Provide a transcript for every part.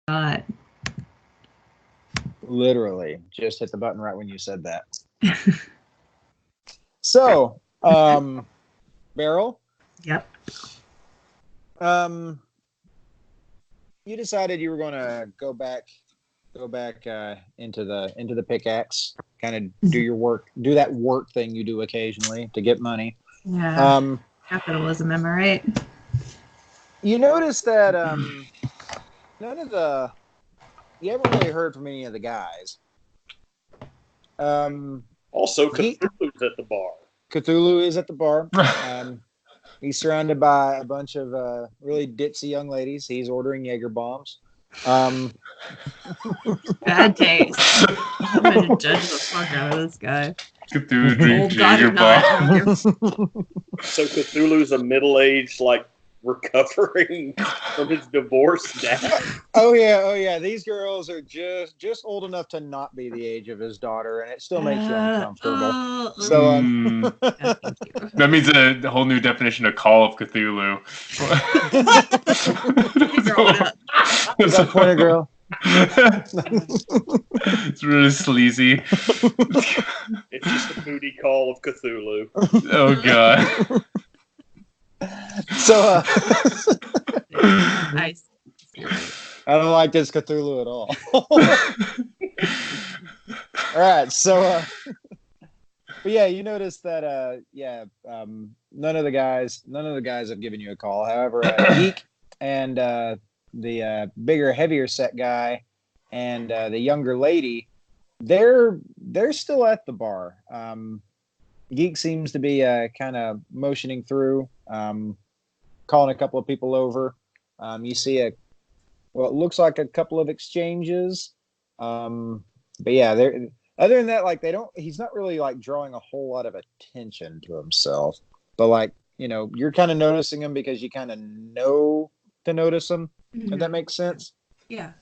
God. Literally, just hit the button right when you said that. So, Beryl. Yep. You decided you were going to go back into the pickaxe, kind of do that work thing you do occasionally to get money. Yeah. Capitalism, am I right? You notice that you haven't really heard from any of the guys. Also, Cthulhu's at the bar. Cthulhu is at the bar. He's surrounded by a bunch of really ditzy young ladies. He's ordering Jaeger bombs. Bad taste. I'm going to judge the fuck out of this guy. Cthulhu drinks Jaeger bombs. So Cthulhu's a middle-aged, like, recovering from his divorce now. Oh yeah. These girls are just old enough to not be the age of his daughter, and it still makes you uncomfortable. So that means a whole new definition of Call of Cthulhu. Is that pointer girl? It's really sleazy. It's just a booty call of Cthulhu. Oh god. So nice. I don't like this Cthulhu at all. All right, so but yeah, you notice that none of the guys have given you a call. However, Geek and the bigger, heavier set guy and the younger lady, they're still at the bar. Geek seems to be kind of motioning through, calling a couple of people over. You see what looks like a couple of exchanges. But yeah, other than that, like he's not really like drawing a whole lot of attention to himself. But like, you're kind of noticing him because you kind of know to notice him. Mm-hmm. If that makes sense. Yeah.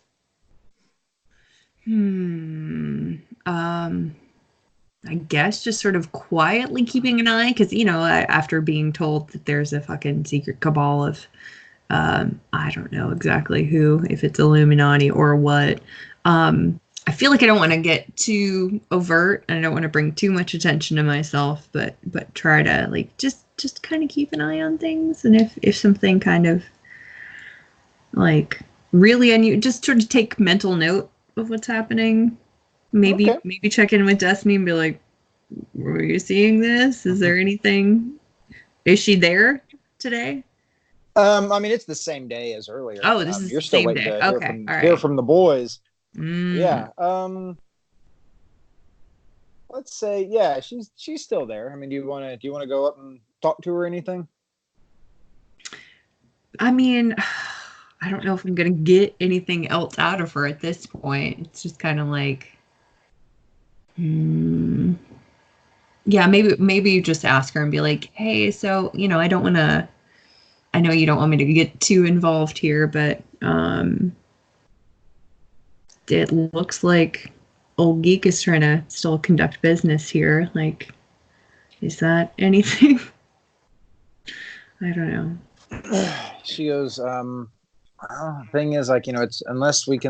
I guess just sort of quietly keeping an eye, because after being told that there's a fucking secret cabal of I don't know exactly who, if it's Illuminati or what. I feel like I don't want to get too overt, and I don't want to bring too much attention to myself, but try to like just kind of keep an eye on things, and if something kind of like really unusual, just sort of take mental note of what's happening. Maybe check in with Destiny and be like, were you seeing this? Is there anything? Is she there today? I mean, it's the same day as earlier. Oh, this is you're the still same waiting day. to hear from the boys. Mm. Yeah. Let's say, yeah, she's still there. I mean, do you want to go up and talk to her or anything? I mean, I don't know if I'm gonna get anything else out of her at this point. It's just kind of like, yeah, maybe you just ask her and be like, hey, so I don't want to. I know you don't want me to get too involved here, but it looks like old Geek is trying to still conduct business here. Like, is that anything? I don't know. She goes, thing is, like, it's unless we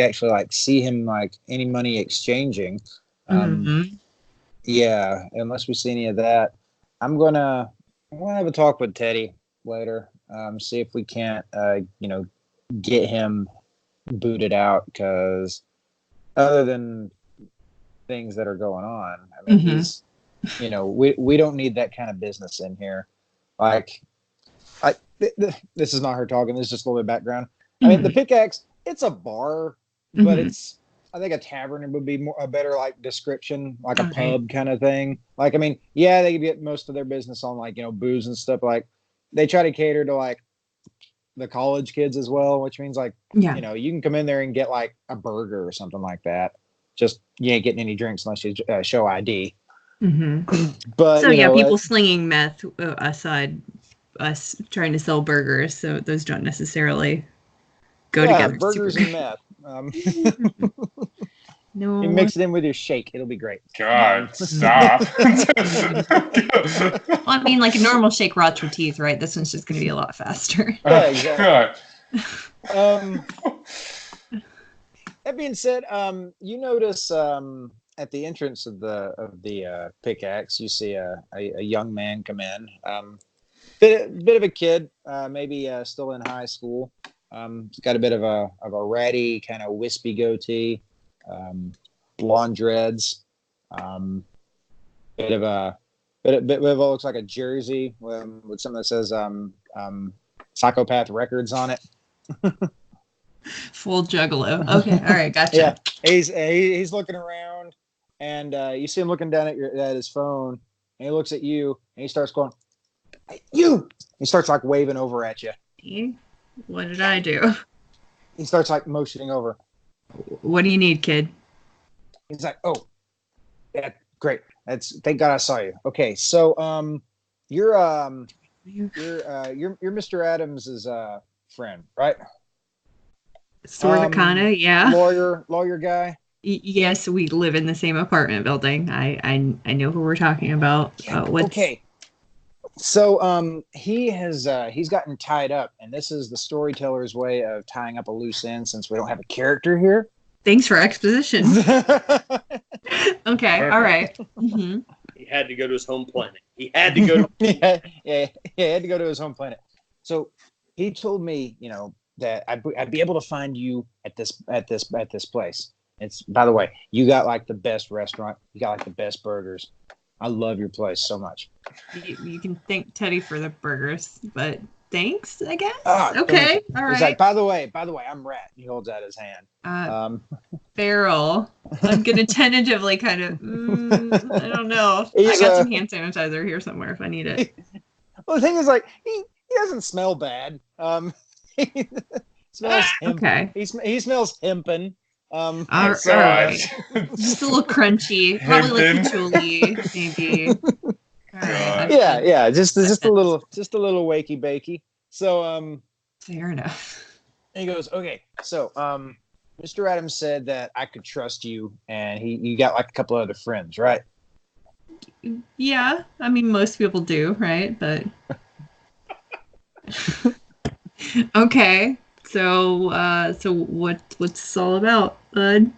actually like see him like any money exchanging. Yeah, unless we see any of that, I'm gonna have a talk with Teddy later. See if we can't get him booted out, because other than things that are going on, I mean, he's we don't need that kind of business in here. Like, this is not her talking, this is just a little bit of background. I mean, the Pickaxe, it's a bar, but I think a tavern would be a better like description, like a pub kind of thing. Like, I mean, yeah, they get most of their business on like, booze and stuff. Like, they try to cater to like the college kids as well, which means like, you can come in there and get like a burger or something like that. Just, you ain't getting any drinks unless you show ID. But so people slinging meth aside, us trying to sell burgers, so those don't necessarily go together. Burgers and meth. No, you mix it in with your shake, it'll be great. God, stop. Well, I mean, like a normal shake rots your teeth, right? This one's just going to be a lot faster. Yeah, exactly. being said, you notice at the entrance of the pickaxe, you see a young man come in. Bit of a kid, maybe still in high school. He's got a bit of a ratty kind of wispy goatee, blonde dreads, bit of what looks like a jersey with something that says Psychopath Records on it. Full juggalo. Okay, all right, gotcha. Yeah, he's looking around, and you see him looking down at his phone, and he looks at you, and he starts going, "Hey, you!" He starts like waving over at you. What did I do? He starts like motioning over. What do you need, kid? He's like, "Oh, yeah, great. Thank God I saw you. Okay, so you're Mr. Adams's friend, right? Sort of, kinda, yeah. Lawyer guy. Yes, we live in the same apartment building. I know who we're talking about. Okay. So he's gotten tied up, and this is the storyteller's way of tying up a loose end since we don't have a character here. Thanks for exposition. Okay, all right. Mm-hmm. He had to go to his home planet. He had to go. Yeah, he had to go to his home planet. So he told me, that I'd be able to find you at this place. It's, by the way, you got like the best restaurant. You got like the best burgers. I love your place so much. You can thank Teddy for the burgers, but thanks, I guess. Okay, all right. He's like, by the way, I'm Rat. He holds out his hand. Beryl, I'm gonna tentatively kind of. I don't know. I got some hand sanitizer here somewhere if I need it. Well, the thing is, like, he doesn't smell bad. He smells okay. He smells hempen. All right. Just a little crunchy, probably like patchouli, maybe. Right, yeah, just a little wakey bakey. So fair enough. And he goes, okay, so Mr. Adams said that I could trust you, and you got like a couple other friends, right? Yeah, I mean most people do, right? But okay. So what's this all about, bud?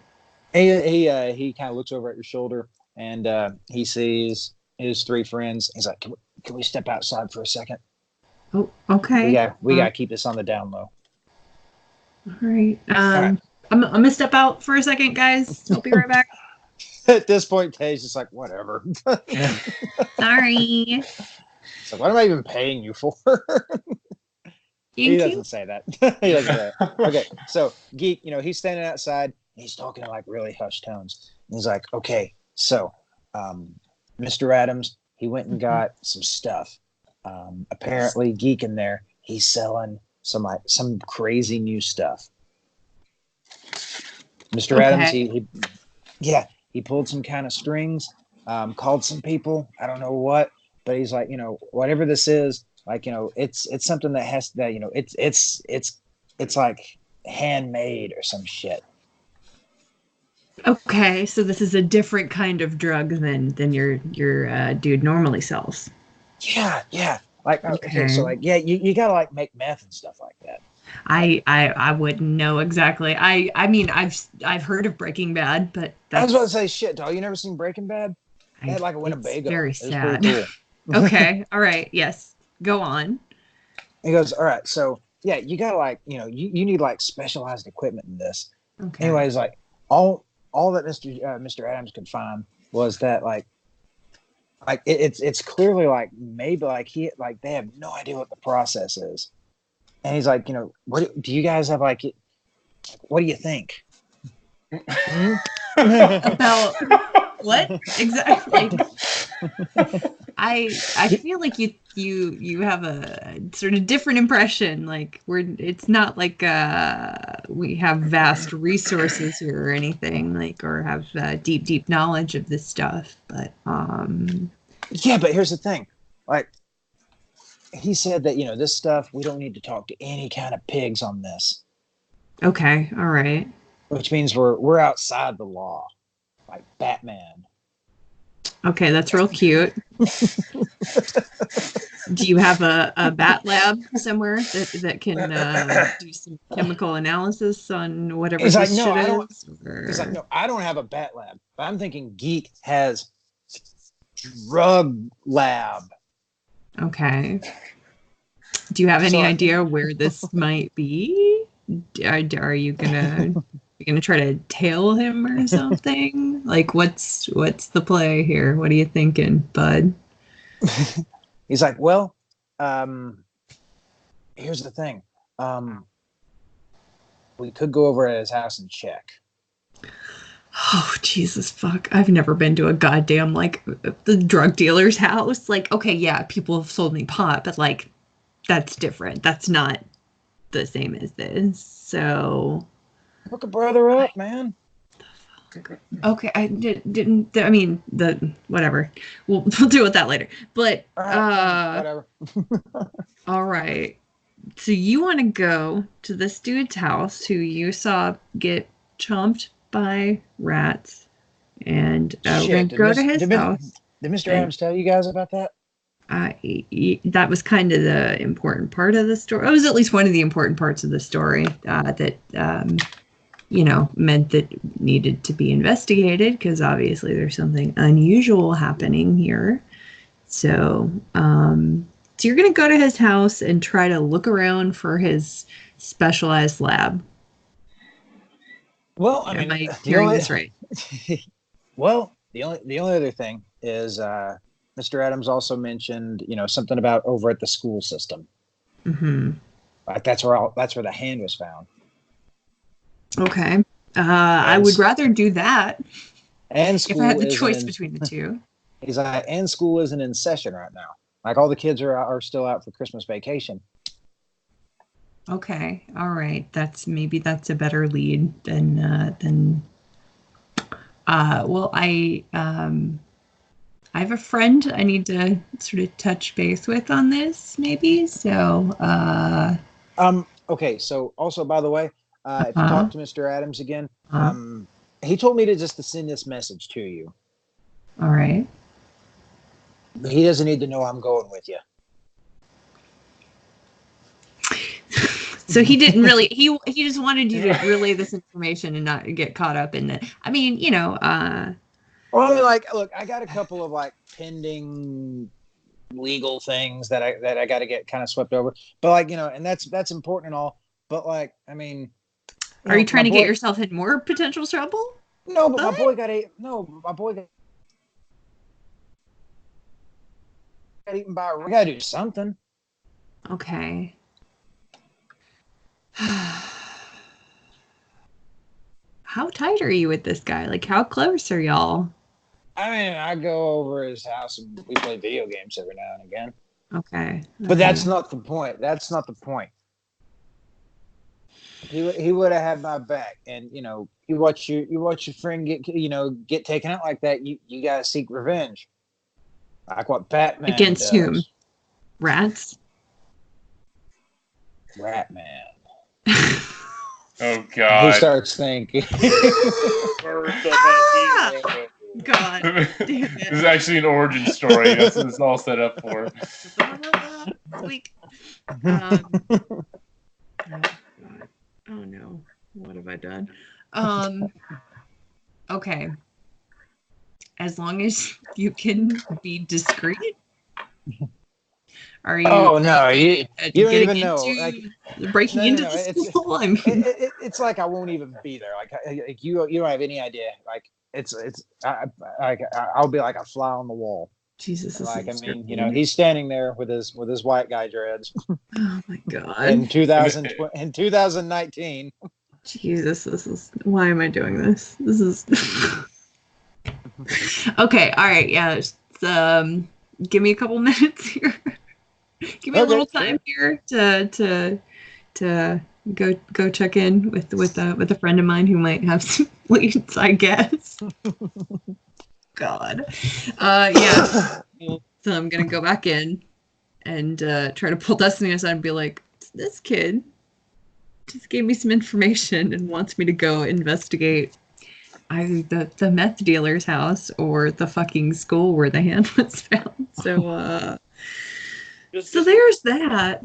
He kind of looks over at your shoulder, and he sees his three friends. He's like, "Can we step outside for a second?" Oh, okay. We gotta keep this on the down low. All right. I'm gonna step out for a second, guys. I'll be right back. At this point, Tay's just like, whatever. Sorry. So what am I even paying you for? He doesn't say that. He doesn't say that. Okay, so Geek, he's standing outside. And he's talking in like really hushed tones. And he's like, okay, so Mr. Adams, he went and got some stuff. Apparently, Geek in there, he's selling some crazy new stuff. Mr. Adams, he pulled some kind of strings, called some people. I don't know what, but he's like, whatever this is. Like, it's something that has that, it's like handmade or some shit. Okay, so this is a different kind of drug than your dude normally sells. Yeah. Like, okay, so like, yeah, you gotta like make meth and stuff like that. I wouldn't know exactly. I mean, I've heard of Breaking Bad, but I was about to say, shit, dog. You never seen Breaking Bad? They had like a Winnebago. It's very sad. Pretty cool. Okay, all right, yes. Go on. He goes, all right, so yeah, you gotta like, you need like specialized equipment in this. Okay. Anyways, like all that Mr. Adams could find was that like it's clearly like maybe like they have no idea what the process is, and he's like, what do you guys have like? What do you think? About what exactly? I feel like you have a sort of different impression. Like it's not like we have vast resources here or anything, like, or have deep knowledge of this stuff. But yeah, but here's the thing, like he said that this stuff we don't need to talk to any kind of pigs on this. Okay, all right. Which means we're outside the law, like Batman. Okay, that's real cute. Do you have a bat lab somewhere that can do some chemical analysis on whatever He's like, this no, shit I don't. is? He's like, no, I don't have a bat lab. But I'm thinking Geek has drug lab. Okay. Do you have any So- idea where this might be? Are you gonna try to tail him or something? Like, what's the play here? What are you thinking, bud? He's like, well, here's the thing. We could go over at his house and check. Oh, Jesus fuck. I've never been to a goddamn, like, the drug dealer's house. Like, okay, yeah, people have sold me pot, but, like, that's different. That's not the same as this. So... Hook a brother up, man. Okay, I didn't. I mean, whatever. We'll deal with that later. But Whatever. all right. So you want to go to this dude's house who you saw get chomped by rats, and we're gonna go to his house. Did Mr. Adams tell you guys about that? That was kind of the important part of the story. It was at least one of the important parts of the story that meant that needed to be investigated, because obviously there's something unusual happening here. So you're going to go to his house and try to look around for his specialized lab. Well, Am I hearing this right? Well, the only other thing is Mr. Adams also mentioned, something about over at the school system. Mm-hmm. Like that's where the hand was found. Okay. I would rather do that. And school, if I had the choice between the two. He's like, and school isn't in session right now. Like all the kids are still out for Christmas vacation. Okay. All right. That's a better lead than. Well, I have a friend I need to sort of touch base with on this, maybe. So. Okay. So also, by the way. If you talk to Mr. Adams again, he told me to send this message to you. All right. He doesn't need to know I'm going with you. So he didn't really. He just wanted you to relay this information and not get caught up in it. I mean, Well, I mean, like, look, I got a couple of like pending legal things that I got to get kind of swept over, but like and that's important and all. But like, I mean. Are you trying to get yourself in more potential trouble? No, but my boy got eaten by a rat. We gotta do something. Okay. How tight are you with this guy? Like, how close are y'all? I mean, I go over his house and we play video games every now and again. Okay. But that's not the point. He would have had my back, and you watch your friend get taken out like that. You gotta seek revenge, like what Batman against does. Whom? Rats. Ratman. Oh God. He starts thinking. God. Damn it. This is actually an origin story. That's what it's all set up for. Squeak. Oh no, what have I done? Okay. As long as you can be discreet. Are you? Oh no, you don't even know. Like breaking into the school. I mean, it's like I won't even be there. Like you don't have any idea. Like I'll be like a fly on the wall. Jesus. Like I mean, he's standing there with his white guy dreads. Oh my God. In 2019. Jesus, why am I doing this? This is okay. All right, yeah. Just, give me a couple minutes here. Give me a little time here to go check in with a friend of mine who might have some leads, I guess. God. Yeah. So I'm gonna go back in and try to pull Destiny aside and be like, this kid just gave me some information and wants me to go investigate the meth dealer's house or the fucking school where the hand was found. So so there's that.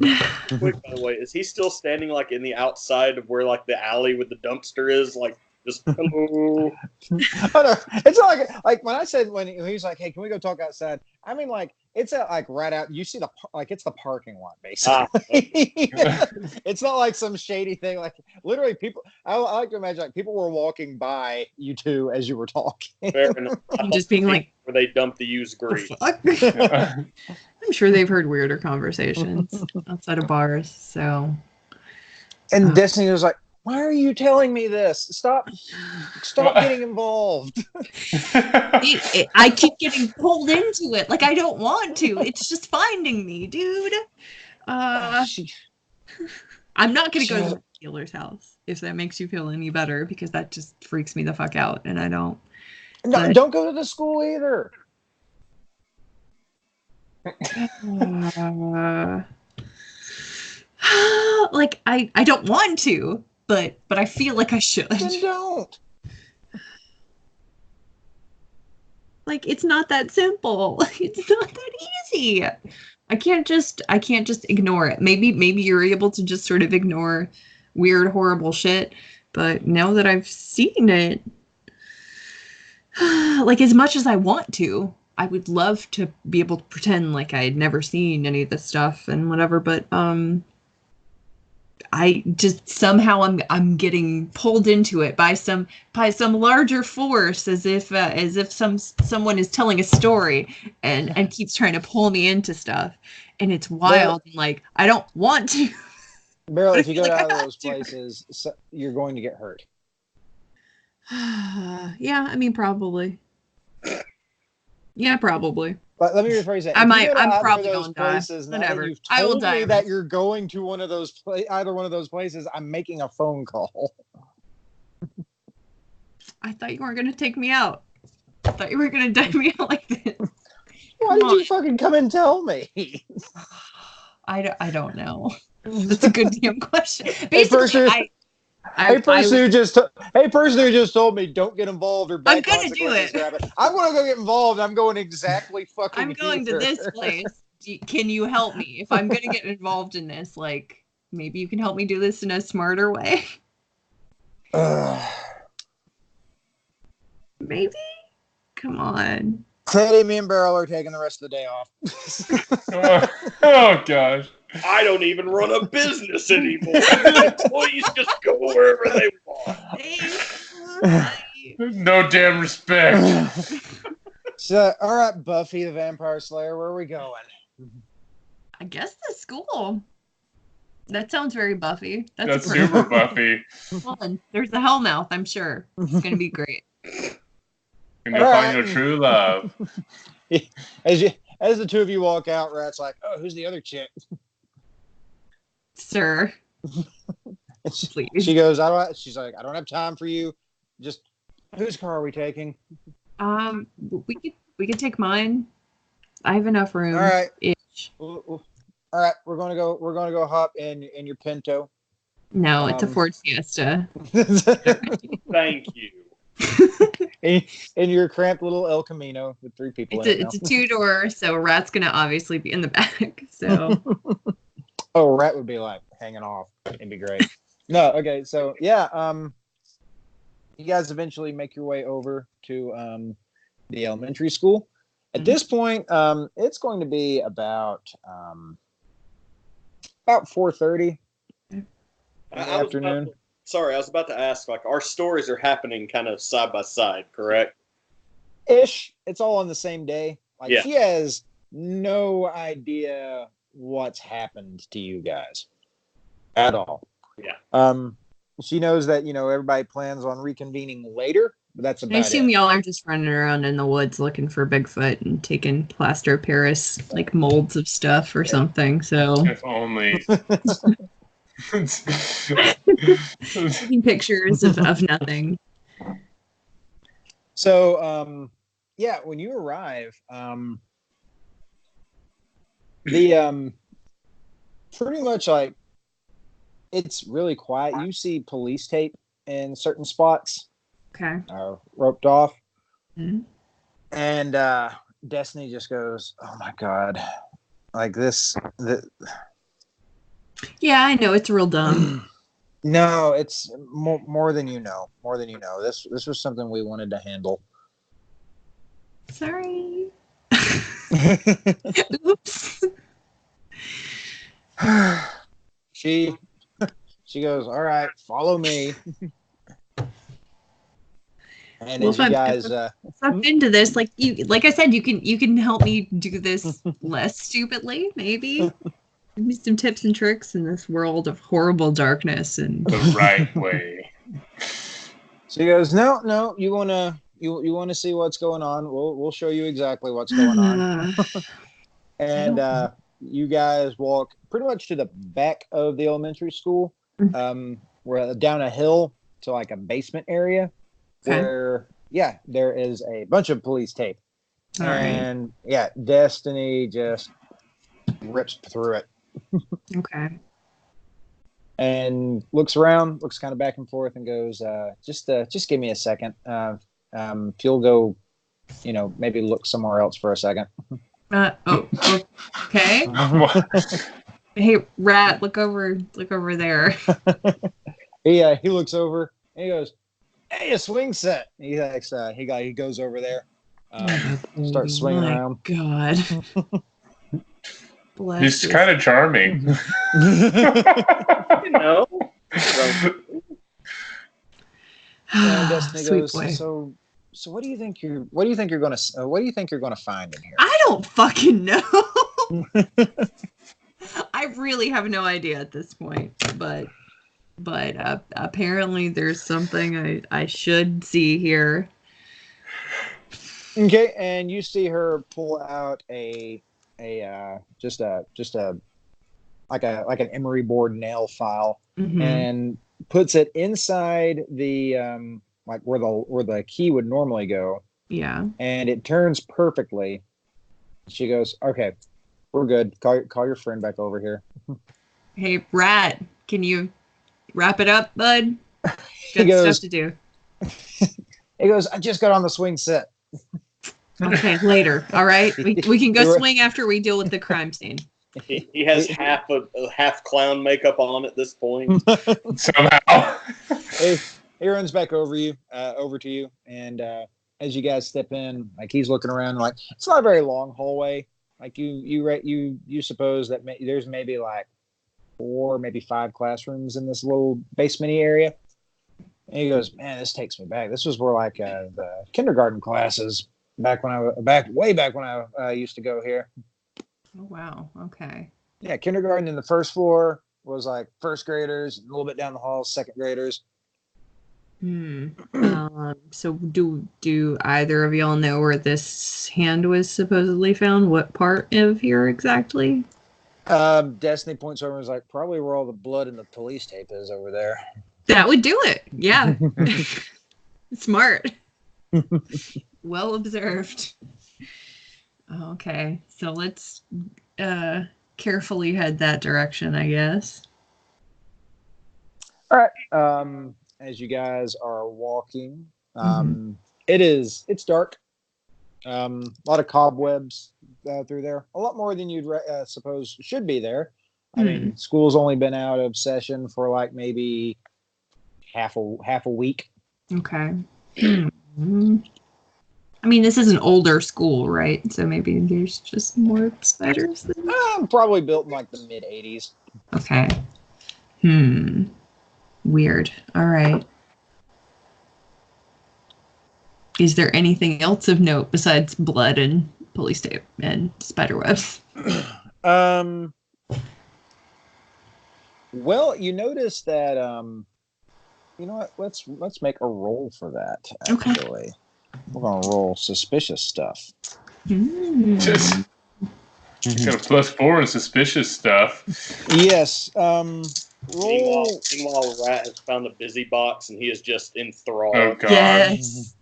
Quick, by the way, is he still standing like in the outside of where like the alley with the dumpster is? Like just hello. Oh, no. It's not like when I said when he was like, "Hey, can we go talk outside?" I mean, like it's like right out. You see it's the parking lot basically. It's not like some shady thing. Like literally, people. I like to imagine like people were walking by you two as you were talking. Fair enough. Just being like, where they dump the used grease. I'm sure they've heard weirder conversations outside of bars. So, and Destiny was like, "Why are you telling me this? Stop getting involved." I keep getting pulled into it. Like I don't want to. It's just finding me, dude. I'm not gonna go to the dealer's house if that makes you feel any better, because that just freaks me the fuck out, and I don't. No, don't go to the school either. Like I don't want to, but I feel like I should. Then don't. Like it's not that simple. It's not that easy. I can't just ignore it. Maybe you're able to just sort of ignore weird, horrible shit, but now that I've seen it, like as much as I want to, I would love to be able to pretend like I had never seen any of this stuff and whatever, but I just somehow I'm getting pulled into it by some larger force, as if someone is telling a story and keeps trying to pull me into stuff, and it's wild. And like I don't want to. Beryl, if you go out of those places, you're going to get hurt. Yeah, I mean probably. Yeah, probably. But let me rephrase that. I'm probably going to die. Whatever. I will die. That you're going to one of those either one of those places. I'm making a phone call. I thought you weren't going to take me out. I thought you were going to die me out like this. Why did you fucking come and tell me? I don't know. That's a good damn question. Basically, Hey, person who just told me don't get involved or bad I'm gonna do it. I'm gonna go get involved. I'm going exactly fucking. I'm going to this place. Can you help me if I'm gonna get involved in this? Like, maybe you can help me do this in a smarter way. Maybe. Come on. Teddy, me and Beryl are taking the rest of the day off. Oh gosh. I don't even run a business anymore. Employees just go wherever they want. No damn respect. So, all right, Buffy the Vampire Slayer, where are we going? I guess the school. That sounds very Buffy. That's super Buffy. Fun. There's the Hellmouth, I'm sure. It's going to be great. And you'll find your true love. As the two of you walk out, Rat's like, "Oh, who's the other chick?" Sir. Please. She goes, she's like, "I don't have time for you. Just whose car are we taking?" We could take mine. I have enough room. All right. All right, we're gonna go hop in your Pinto. No, it's a Ford Fiesta. Thank you. In your cramped little El Camino with 3 people in it. It's a 2-door, so Rat's gonna obviously be in the back. So oh, Rat would be like hanging off. It'd be great. No, okay, so yeah, you guys eventually make your way over to the elementary school. At this point, it's going to be about 4:30 in the afternoon. I was about to ask, like, our stories are happening kind of side by side, correct? Ish. It's all on the same day. Like, yeah. She has no idea what's happened to you guys at all. Yeah. She knows that, everybody plans on reconvening later, but that's about it. I assume y'all are just running around in the woods looking for Bigfoot and taking plaster of Paris, like molds of stuff or something. So if only. Taking pictures of nothing. So, when you arrive, the pretty much like it's really quiet. You see police tape in certain spots. Okay. roped off. Mm-hmm. And Destiny just goes, "Oh my god, like this." Yeah, I know it's real dumb. No, it's more than you know. More than you know. This was something we wanted to handle. Sorry. Oops. She goes, "All right, follow me." And Well, as you guys, if I'm into this, like I said, you can help me do this less stupidly, maybe. Give me some tips and tricks in this world of horrible darkness and The right way. she goes, "No, you wanna see what's going on? We'll show you exactly what's going on." And you guys walk pretty much to the back of the elementary school. We're down a hill to like a basement area where there is a bunch of police tape. And Destiny just rips through it. Okay. And looks around, looks kind of back and forth, and goes, just give me a second. If you'll go, maybe look somewhere else for a second." Okay. Hey, Rat, look over there. He looks over and he goes, "Hey, a swing set." He likes, he goes over there, starts swinging around. God. He's kind of charming. And Destiny goes, boy. So what do you think you're gonna find in here? I don't fucking know. I really have no idea at this point, but apparently there's something I should see here. Okay, and you see her pull out just like an emery board nail file, and puts it inside the like where the key would normally go. Yeah. And it turns perfectly. She goes, "Okay, we're good. Call your friend back over here." Hey, Rat, can you wrap it up, bud? Got stuff to do. He goes, "I just got on the swing set." Okay, later. All right, we can go swing after we deal with the crime scene. He has half clown makeup on at this point. Somehow. He runs back over to you, and as you guys step in, like he's looking around, like it's not a very long hallway. Like you suppose that there's maybe like 4, maybe 5 classrooms in this little basement-y area. And he goes, "Man, this takes me back. This was where like the kindergarten classes way back when I used to go here." Oh wow. Okay. Yeah, kindergarten in the first floor was like first graders, a little bit down the hall, second graders. So do either of y'all know where this hand was supposedly found? What part of here exactly? Destiny points over and is like, "Probably where all the blood and the police tape is over there." That would do it. Yeah. Smart. Well observed. Okay, so let's carefully head that direction, I guess. All right. As you guys are walking, it's dark. A lot of cobwebs through there. A lot more than you'd suppose should be there. I mean, school's only been out of session for like maybe half a week. Okay. I mean, this is an older school, right? So maybe there's just more spiders than... Probably built in like the mid 80s. Okay. Weird. All right. Is there anything else of note besides blood and police tape and spider webs? Well, you notice that you know what? Let's make a roll for that, actually. Okay. We're gonna roll suspicious stuff. Just got a +4 in suspicious stuff. Yes. Meanwhile, Rat has found a busy box and he is just enthralled. Oh God. Yes.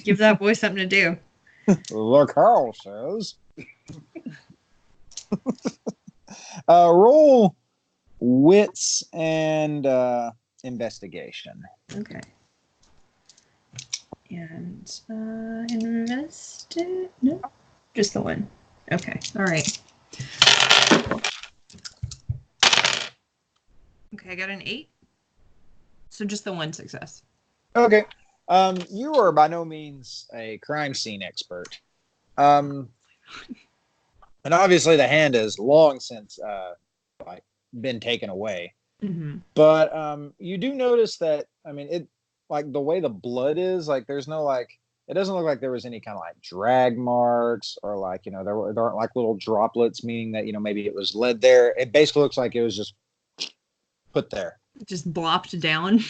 Give that boy something to do. Look, Carl says. Roll wits and investigation. Okay. And invested? No, just the one. Okay, all right. Okay, I got an 8. So just the one success. Okay. You are by no means a crime scene expert. And obviously the hand has long since been taken away. Mm-hmm. But you do notice that, I mean, it like the way the blood is, like there's no like, it doesn't look like there was any kind of like drag marks or like, there aren't like little droplets, meaning that, maybe it was led there. It basically looks like it was just put there. Just blopped down.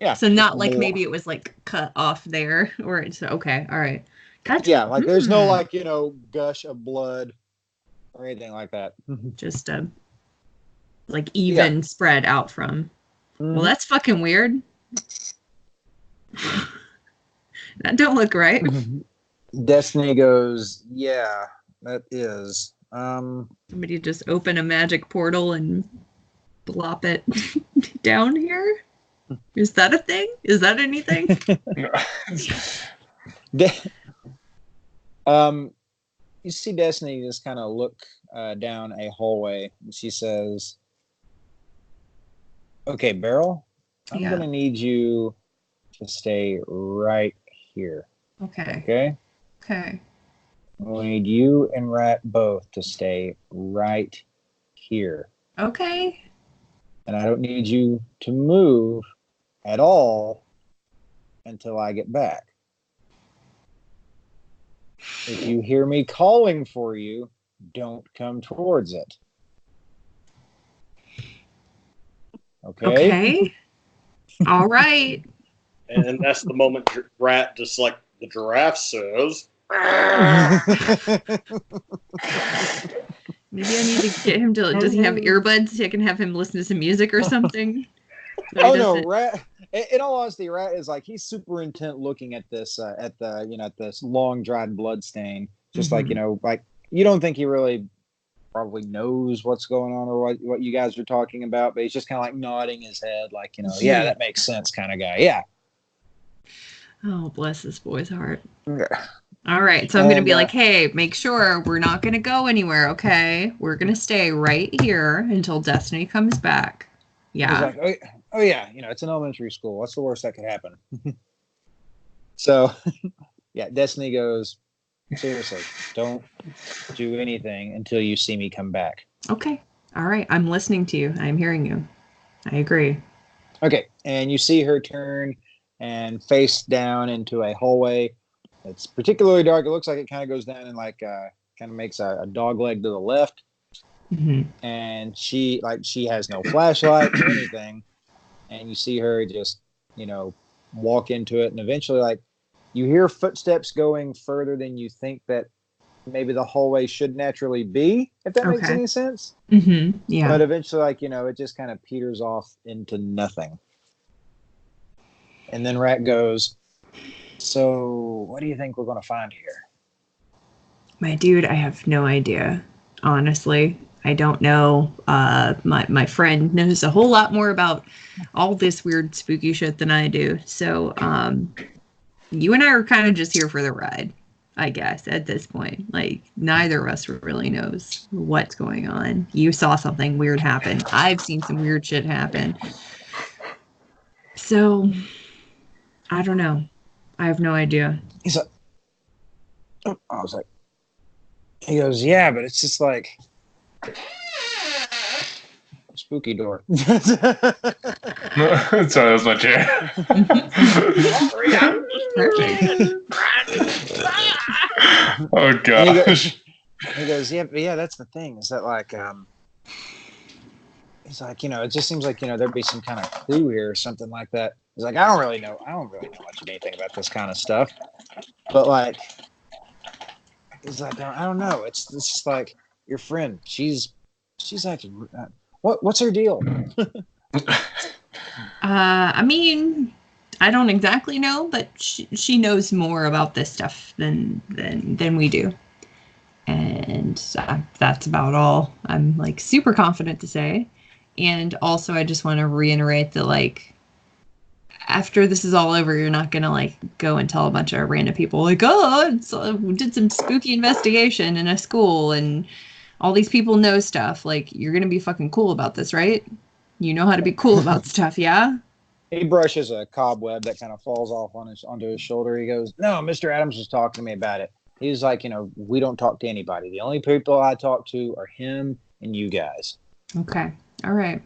Yeah. So not like maybe it was like cut off there or it's okay. All right. Gotcha. Yeah. Like there's no like, gush of blood or anything like that. Just like even spread out from. Mm-hmm. Well, that's fucking weird. That don't look right. Destiny goes, yeah, that is. Somebody just open a magic portal and blop it down here? Is that a thing? Is that anything? You see Destiny just kind of look down a hallway. And she says, okay, Beryl, I'm going to need you to stay right here. Okay. Okay? Okay. We need you and Rat both to stay right here. Okay. And I don't need you to move at all until I get back. If you hear me calling for you, don't come towards it. Okay? Okay. All right. And that's the moment Rat, just like the giraffe says. Maybe I need to get him to. Does he have earbuds? So I can have him listen to some music or something. So no, Rat. In all honesty, Rat is like he's super intent looking at this, at this long dried blood stain. Just like like you don't think he really probably knows what's going on or what you guys are talking about, but he's just kind of like nodding his head, like yeah, that makes sense, kind of guy. Yeah. Oh, bless this boy's heart. Yeah. All right, so I'm going to be like, hey, make sure we're not going to go anywhere, okay? We're going to stay right here until Destiny comes back. Yeah. He's like, oh yeah, it's an elementary school. What's the worst that could happen? So, yeah, Destiny goes, seriously, don't do anything until you see me come back. Okay. All right, I'm listening to you. I'm hearing you. I agree. Okay, and you see her turn and face down into a hallway. It's particularly dark. It looks like it kind of goes down and like kind of makes a dog leg to the left. Mm-hmm. And she has no flashlight or anything. And you see her just, walk into it. And eventually, like, you hear footsteps going further than you think that maybe the hallway should naturally be, if that makes any sense. Mm-hmm. Yeah. But eventually, like, it just kind of peters off into nothing. And then Rat goes, so what do you think we're going to find here? My dude, I have no idea. Honestly, I don't know. My friend knows a whole lot more about all this weird spooky shit than I do. So you and I are kind of just here for the ride, I guess, at this point. Like, neither of us really knows what's going on. You saw something weird happen. I've seen some weird shit happen. So, I don't know. I have no idea. He's like, I was like, he goes, yeah, but it's just like spooky door. Sorry, that was my chair. Oh gosh. He goes, yeah, that's the thing. Is that like he's like, it just seems like, there'd be some kind of clue here or something like that. He's like, I don't really know much of anything about this kind of stuff. But like, he's like, I don't know. It's just like your friend. She's like, what's her deal? I mean, I don't exactly know, but she knows more about this stuff than we do. And that's about all I'm like super confident to say. And also, I just want to reiterate that, like, after this is all over, you're not gonna like go and tell a bunch of random people like, oh, we did some spooky investigation in a school and all these people know stuff. Like, you're gonna be fucking cool about this, right? You know how to be cool about stuff, yeah? He brushes a cobweb that kind of falls off onto his shoulder. He goes, "No, Mr. Adams was talking to me about it. He's like, we don't talk to anybody. The only people I talk to are him and you guys." Okay. All right.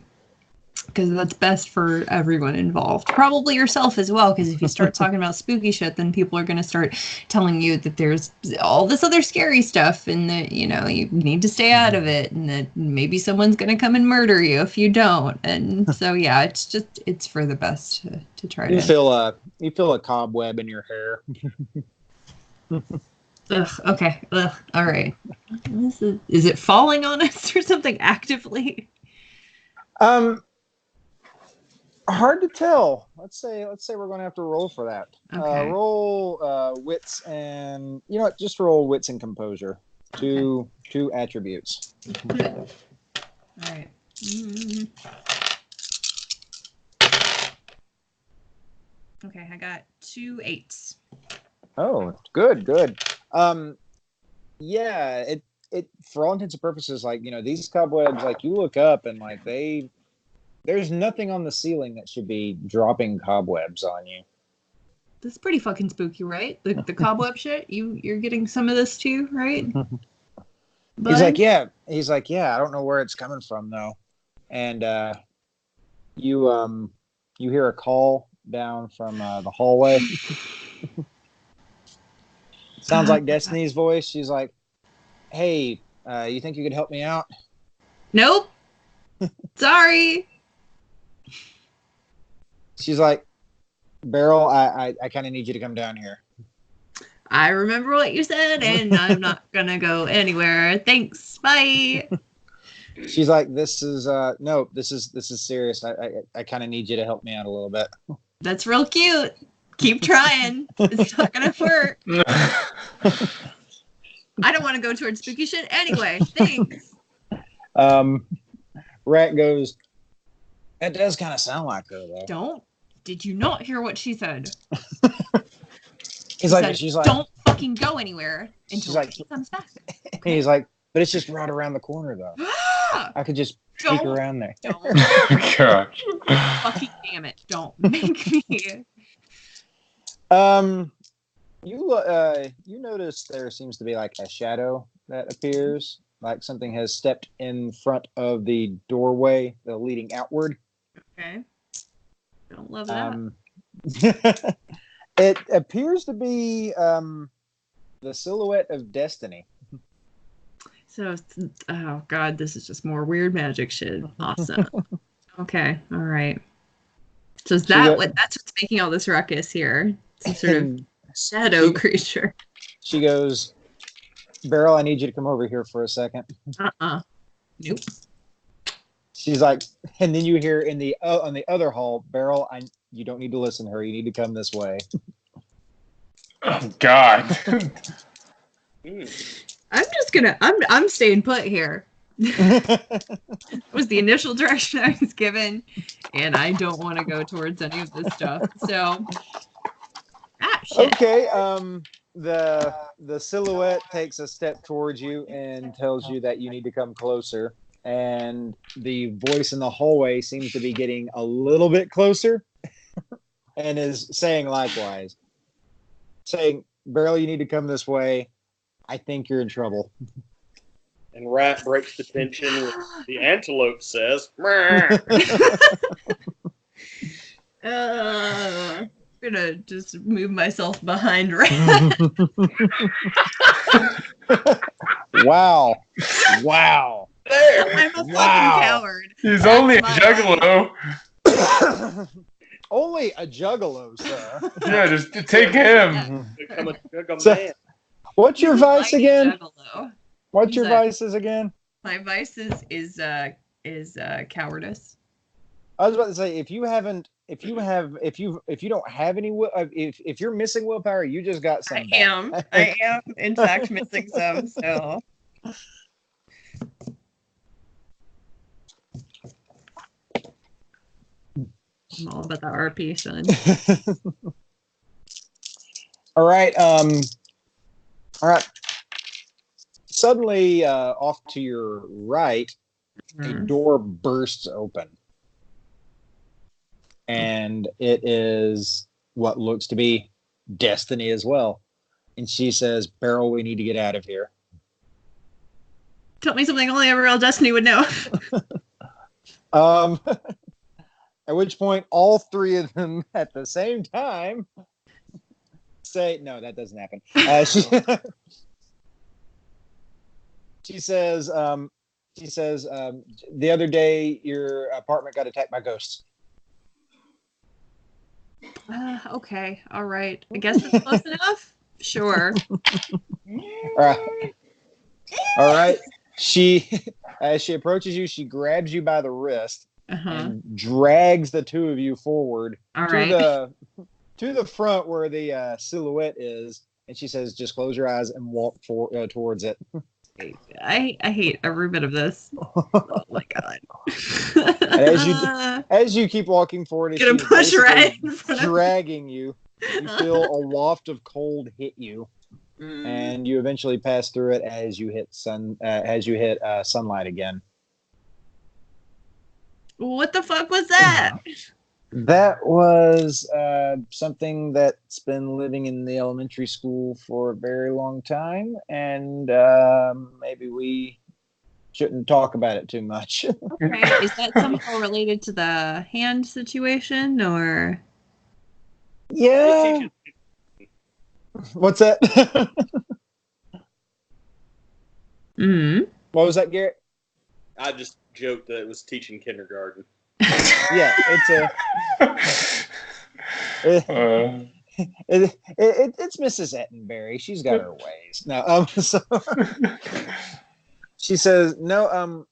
Because that's best for everyone involved. Probably yourself as well, because if you start talking about spooky shit, then people are going to start telling you that there's all this other scary stuff and that, you need to stay out of it and that maybe someone's going to come and murder you if you don't. And so, yeah, it's for the best to try to... You feel a cobweb in your hair. Ugh, okay. Ugh, all right. Is it falling on us or something actively? Hard to tell. Let's say we're going to have to roll for that. Okay. Roll wits and just roll wits and composure. Two attributes. All right. Okay, I got 2 8s. Oh, good. Yeah, it for all intents and purposes, like these cobwebs, like you look up and like there's nothing on the ceiling that should be dropping cobwebs on you. That's pretty fucking spooky, right? The cobweb shit. You're getting some of this too, right? He's like, yeah. I don't know where it's coming from though. And you hear a call down from the hallway. Sounds like Destiny's voice. She's like, "Hey, you think you could help me out?" Nope. Sorry. She's like, "Beryl, I kind of need you to come down here." I remember what you said, and I'm not gonna go anywhere. Thanks. Bye. She's like, "This is this is serious. I kind of need you to help me out a little bit." That's real cute. Keep trying. It's not gonna work. I don't want to go towards spooky shit anyway. Thanks. Rat goes, "That does kind of sound like her, though." Did you not hear what she said? She's like, "Don't fucking go anywhere until she comes back." Okay? He's like, "But it's just right around the corner, though. I could just peek around there." Gosh. Fucking damn it. Don't make me. You notice there seems to be like a shadow that appears, like something has stepped in front of the doorway, the leading outward. Okay. Don't love that. It appears to be the silhouette of Destiny. So, oh god, this is just more weird magic shit. Awesome. Okay, all right. So is that's what's making all this ruckus here? Some sort of shadow creature. She goes, "Beryl, I need you to come over here for a second." Nope. She's like, and then you hear in the on the other hall, "Beryl, you don't need to listen to her. You need to come this way." Oh God. I'm staying put here. Was the initial direction I was given, and I don't want to go towards any of this stuff. So, shit. Okay. The silhouette takes a step towards you and tells you that you need to come closer. And the voice in the hallway seems to be getting a little bit closer, and is saying likewise, saying, "Beryl, you need to come this way. I think you're in trouble." And Rat breaks the tension with the antelope says, I'm gonna just move myself behind Rat. Wow. "There!" I'm a fucking coward. He's only a juggalo. Only a juggalo, sir. Yeah, just take him. Become a So- What's your vice again? Juggalo. What's your vices again? My vice is cowardice. I was about to say, if you don't have any if you're missing willpower, you just got some. I am in fact missing some. So I'm all about the RP, son. All right. All right. Suddenly, off to your right, a door bursts open. And it is what looks to be Destiny as well. And she says, Beryl, we need to get out of here. Tell me something only a real Destiny would know. At which point, all three of them at the same time say, no, that doesn't happen. She says, the other day, your apartment got attacked by ghosts. Okay. All right. I guess that's close enough. Sure. All right. She, as she approaches you, she grabs you by the wrist and drags the two of you forward to the front where the silhouette is, and she says, "Just close your eyes and walk towards it." I hate every bit of this. Oh my god! as you keep walking forward, gonna push right in front of dragging you. You feel a waft of cold hit you, and you eventually pass through it as you hit sunlight again. What the fuck was that? That was something that's been living in the elementary school for a very long time, and maybe we shouldn't talk about it too much. Okay, is that somehow related to the hand situation, or? Yeah. What's that? What was that, Garrett? I just joked that it was teaching kindergarten. Yeah, it's Mrs. Ettenberry. She's got her ways. No, so she says, no,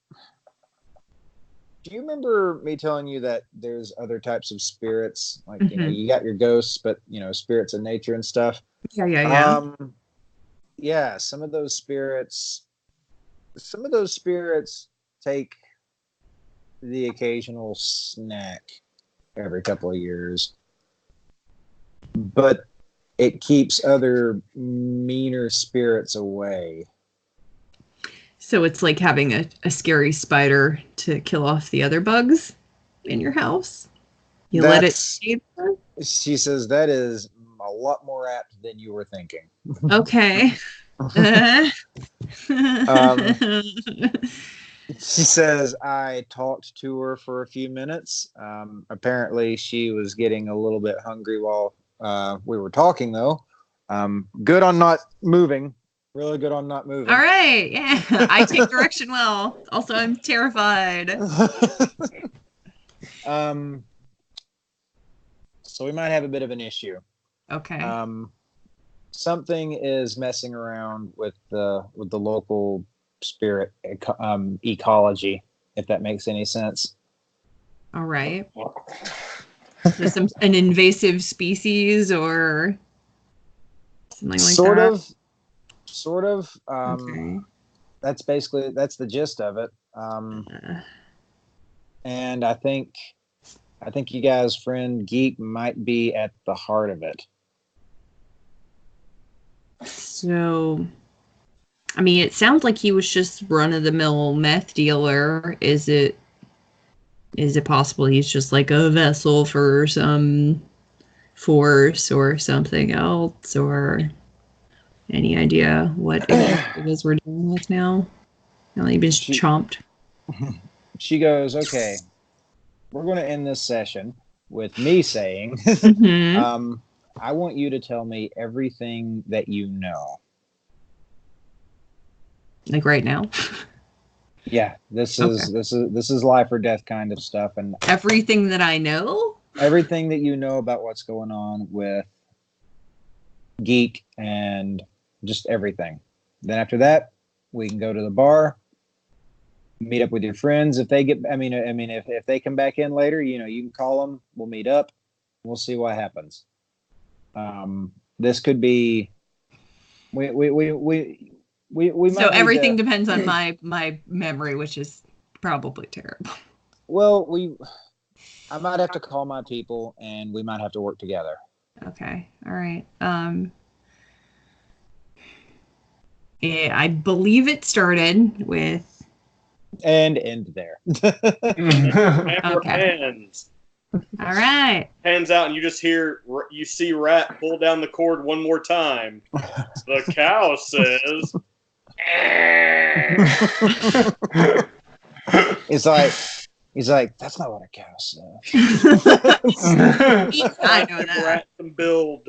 do you remember me telling you that there's other types of spirits? Like, you got your ghosts, but spirits of nature and stuff. Yeah. Yeah, some of those spirits take the occasional snack every couple of years, but it keeps other meaner spirits away. So it's like having a scary spider to kill off the other bugs in your house. Let it stay there? She says that is a lot more apt than you were thinking. Okay. She says, I talked to her for a few minutes. Apparently, she was getting a little bit hungry while we were talking, though. Good on not moving. Really good on not moving. All right. Yeah. I take direction well. Also, I'm terrified. So we might have a bit of an issue. Okay. Something is messing around with the local spirit ecology, if that makes any sense. All right. So an invasive species or something like that? Sort of. Okay. That's the gist of it. And I think you guys' friend Geek might be at the heart of it. So, I mean, it sounds like he was just run-of-the-mill meth dealer. Is it possible he's just like a vessel for some force or something else, or any idea what exactly it is we're dealing with now? Now that you've been chomped. She goes, okay, we're going to end this session with me saying, I want you to tell me everything that you know. Like right now? Yeah, this is life or death kind of stuff, and everything that I know? Everything that you know about what's going on with Geek and just everything. Then after that, we can go to the bar, meet up with your friends. If they if they come back in later, you can call them. We'll meet up. We'll see what happens. This could be. We so everything depends on my memory, which is probably terrible. Well, I might have to call my people, and we might have to work together. Okay. All right. Yeah, I believe it started with. And end there. Hammer Okay. hands. All right. Hands out, and you see Rat pull down the cord one more time. The cow says, He's like, that's not what a cow says. I know that. Rat can build.